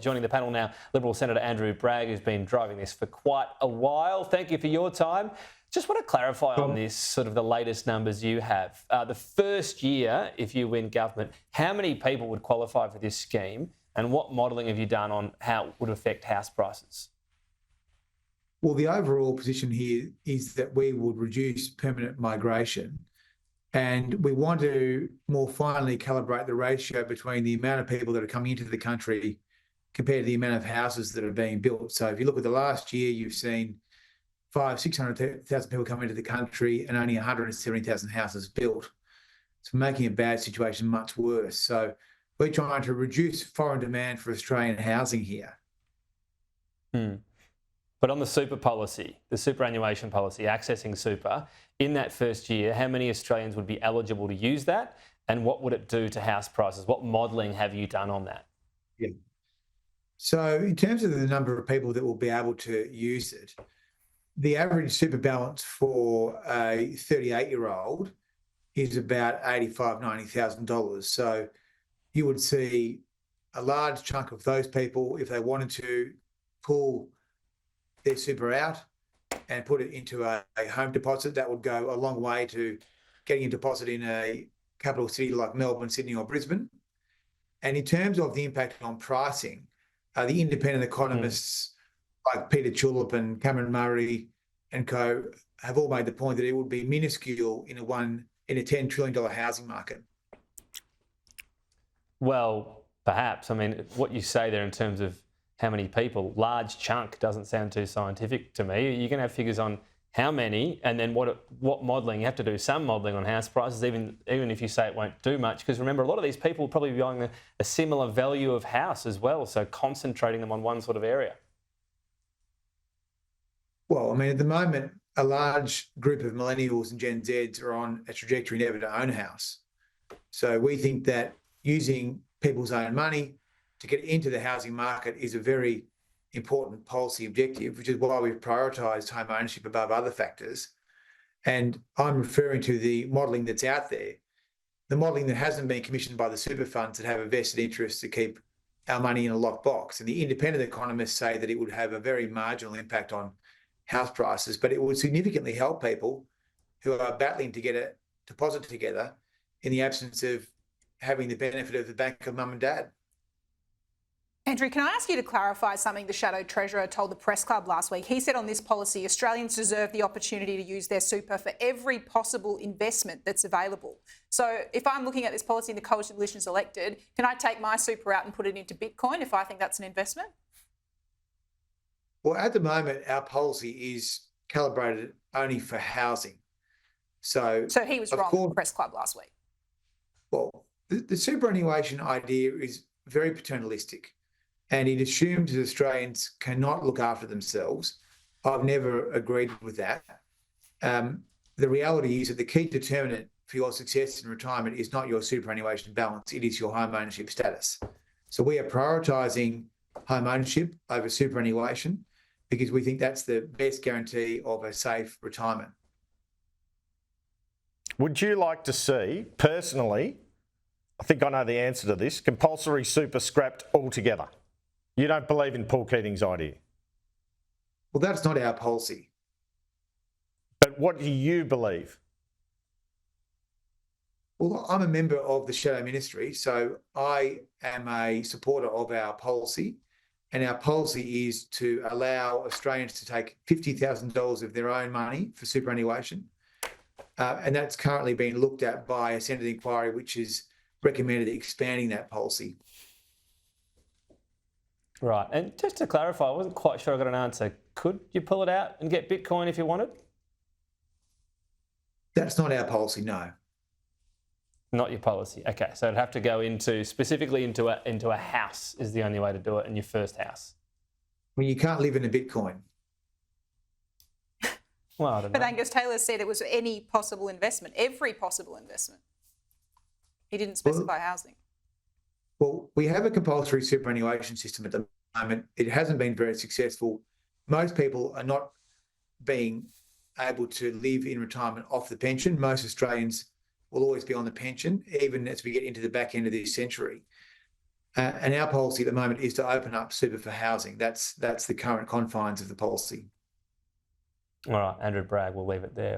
Joining the panel now, Liberal Senator Andrew Bragg, who's been driving this for quite a while. Thank you for your time. Just want to clarify on this, sort of the latest numbers you have. The first year, if you win government, how many people would qualify for this scheme, and what modelling have you done on how it would affect house prices? Well, the overall position here is that we would reduce permanent migration, and we want to more finely calibrate the ratio between the amount of people that are coming into the country compared to the amount of houses that are being built. So if you look at the last year, you've seen 600,000 people come into the country and only 170,000 houses built. It's making a bad situation much worse. So we're trying to reduce foreign demand for Australian housing here. But on the super policy, the superannuation policy, accessing super, in that first year, how many Australians would be eligible to use that, and what would it do to house prices? What modelling have you done on that? Yeah. So in terms of the number of people that will be able to use it, the average super balance for a 38-year-old is about $85,000, $90,000. So you would see a large chunk of those people, if they wanted to pull their super out and put it into a home deposit, that would go a long way to getting a deposit in a capital city like Melbourne, Sydney or Brisbane. And in terms of the impact on pricing, the independent economists like Peter Tulip and Cameron Murray and co have all made the point that it would be minuscule in a $10 trillion housing market. Well, perhaps. I mean, what you say there in terms of how many people, large chunk, doesn't sound too scientific to me. You're going to have figures on how many, and then what modelling. You have to do some modelling on house prices, even if you say it won't do much. Because remember, a lot of these people will probably be buying a similar value of house as well, so concentrating them on one sort of area. Well, I mean, at the moment, a large group of millennials and Gen Zs are on a trajectory never to own a house. So we think that using people's own money to get into the housing market is a very important policy objective, which is why we've prioritised home ownership above other factors. And I'm referring to the modelling that's out there, the modelling that hasn't been commissioned by the super funds that have a vested interest to keep our money in a locked box. And the independent economists say that it would have a very marginal impact on house prices, but it would significantly help people who are battling to get a deposit together in the absence of having the benefit of the bank of mum and dad. Andrew, can I ask you to clarify something the Shadow Treasurer told the Press Club last week? He said on this policy, Australians deserve the opportunity to use their super for every possible investment that's available. So if I'm looking at this policy and the coalition is elected, can I take my super out and put it into Bitcoin if I think that's an investment? Well, at the moment, our policy is calibrated only for housing. So he was wrong at the Press Club last week. Well, the superannuation idea is very paternalistic, and it assumes that Australians cannot look after themselves. I've never agreed with that. The reality is that the key determinant for your success in retirement is not your superannuation balance, it is your home ownership status. So we are prioritising home ownership over superannuation because we think that's the best guarantee of a safe retirement. Would you like to see, personally, I think I know the answer to this, compulsory super scrapped altogether? You don't believe in Paul Keating's idea? Well, that's not our policy. But what do you believe? Well, I'm a member of the Shadow Ministry, so I am a supporter of our policy, and our policy is to allow Australians to take $50,000 of their own money for superannuation, and that's currently being looked at by a Senate inquiry which has recommended expanding that policy. Right, and just to clarify, I wasn't quite sure I got an answer. Could you pull it out and get Bitcoin if you wanted? That's not our policy, no. Not your policy. Okay, so it'd have to go specifically into a house is the only way to do it, in your first house. Well, you can't live in a Bitcoin. Well, I don't know. But Angus Taylor said it was any possible investment, every possible investment. He didn't specify housing. Well, we have a compulsory superannuation system at the moment. It hasn't been very successful. Most people are not being able to live in retirement off the pension. Most Australians will always be on the pension, even as we get into the back end of this century. And our policy at the moment is to open up super for housing. That's the current confines of the policy. All right, Andrew Bragg, we'll leave it there.